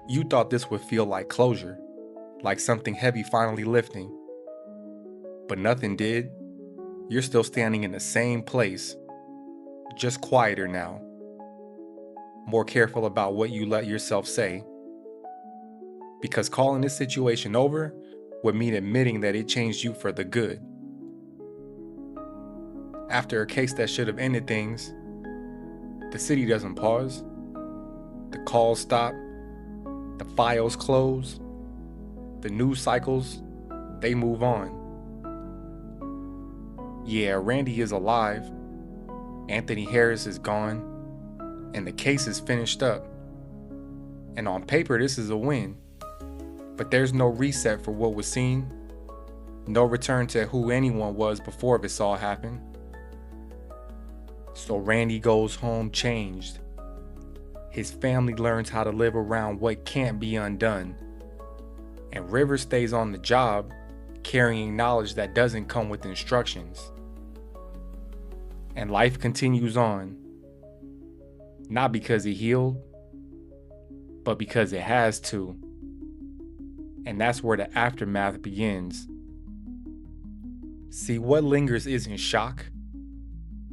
You thought this would feel like closure, like something heavy finally lifting, but nothing did. You're still standing in the same place, just quieter now, more careful about what you let yourself say, because calling this situation over would mean admitting that it changed you for the good. After a case that should have ended things, the city doesn't pause, the calls stop, the files close, the news cycles, they move on. Yeah, Randy is alive, Anthony Harris is gone, and the case is finished up. And on paper, this is a win. But there's no reset for what was seen, no return to who anyone was before this all happened. So Randy goes home changed. His family learns how to live around what can't be undone. And River stays on the job, carrying knowledge that doesn't come with instructions. And life continues on. Not because it healed, but because it has to. And that's where the aftermath begins. See, what lingers isn't shock,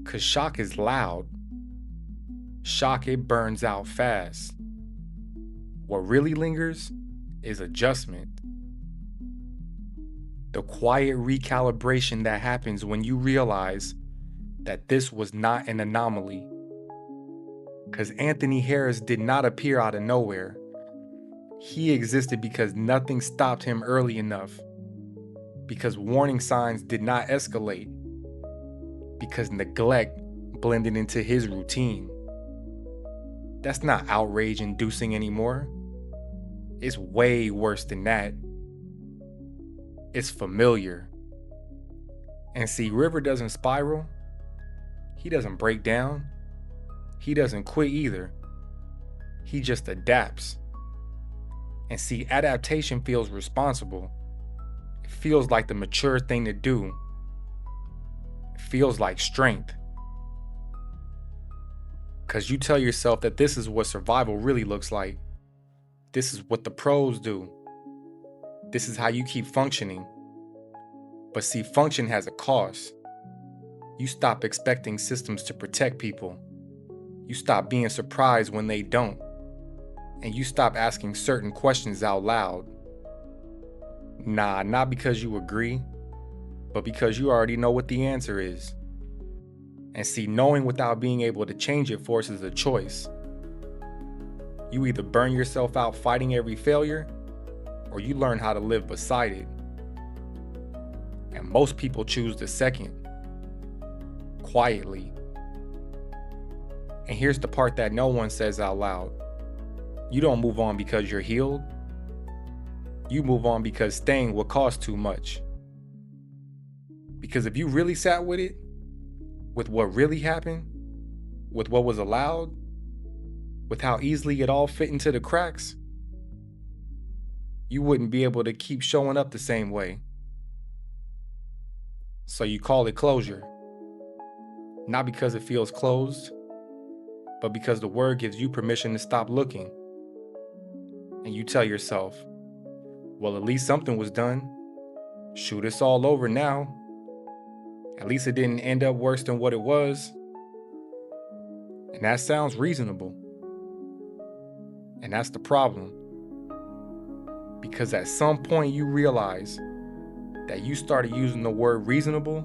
'cause shock is loud. Shock, it burns out fast. What really lingers is adjustment. The quiet recalibration that happens when you realize that this was not an anomaly. 'Cause Anthony Harris did not appear out of nowhere. He existed because nothing stopped him early enough. Because warning signs did not escalate. Because neglect blended into his routine. That's not outrage inducing anymore. It's way worse than that. It's familiar. And see, River doesn't spiral. He doesn't break down. He doesn't quit either. He just adapts. And see, adaptation feels responsible. It feels like the mature thing to do. It feels like strength. 'Cause you tell yourself that this is what survival really looks like. This is what the pros do. This is how you keep functioning. But see, function has a cost. You stop expecting systems to protect people. You stop being surprised when they don't. And you stop asking certain questions out loud. Nah, not because you agree, but because you already know what the answer is. And see, knowing without being able to change it forces a choice. You either burn yourself out fighting every failure, or you learn how to live beside it. And most people choose the second. Quietly. And here's the part that no one says out loud. You don't move on because you're healed. You move on because staying will cost too much. Because if you really sat with it, with what really happened, with what was allowed, with how easily it all fit into the cracks, you wouldn't be able to keep showing up the same way. So you call it closure. Not because it feels closed, but because the word gives you permission to stop looking. And you tell yourself, well, at least something was done. Shoot, it's all over now. At least it didn't end up worse than what it was. And that sounds reasonable. And that's the problem. Because at some point you realize that you started using the word reasonable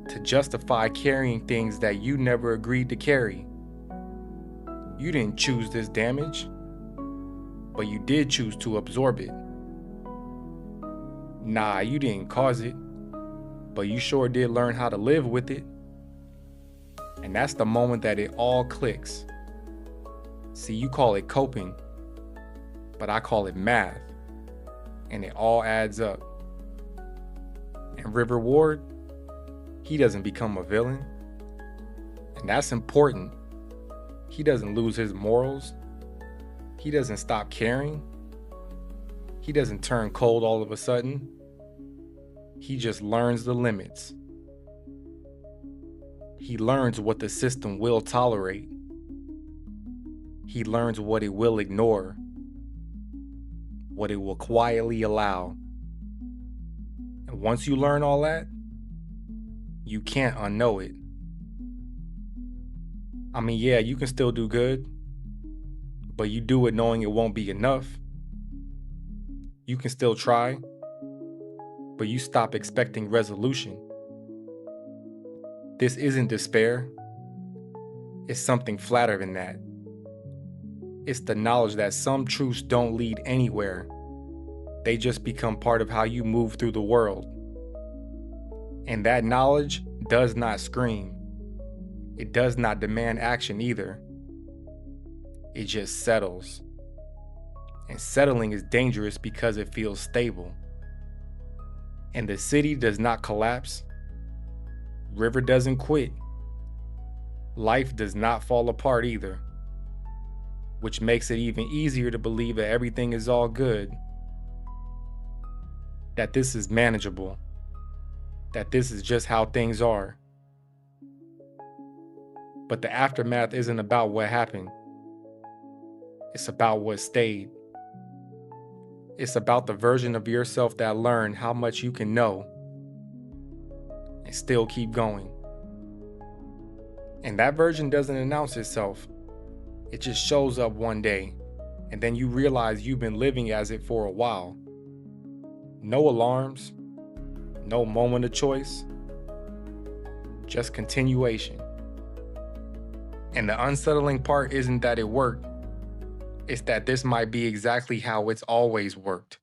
to justify carrying things that you never agreed to carry. You didn't choose this damage, but you did choose to absorb it. Nah, you didn't cause it, but you sure did learn how to live with it. And that's the moment that it all clicks. See, you call it coping, but I call it math, and it all adds up. And River Ward, he doesn't become a villain, and that's important. He doesn't lose his morals. He doesn't stop caring. He doesn't turn cold all of a sudden. He just learns the limits. He learns what the system will tolerate. He learns what it will ignore. what it will quietly allow. And once you learn all that, you can't unknow it. I mean, yeah, you can still do good, but you do it knowing it won't be enough. You can still try, but you stop expecting resolution. This isn't despair. It's something flatter than that. It's the knowledge that some truths don't lead anywhere. They just become part of how you move through the world. And that knowledge does not scream. It does not demand action either. It just settles. And settling is dangerous because it feels stable. And the city does not collapse. River doesn't quit. Life does not fall apart either. Which makes it even easier to believe that everything is all good. That this is manageable. That this is just how things are. But the aftermath isn't about what happened. It's about what stayed. It's about the version of yourself that learned how much you can know and still keep going. And that version doesn't announce itself. It just shows up one day, and then you realize you've been living as it for a while. No alarms, no moment of choice, just continuation. And the unsettling part isn't that it worked, it's that this might be exactly how it's always worked.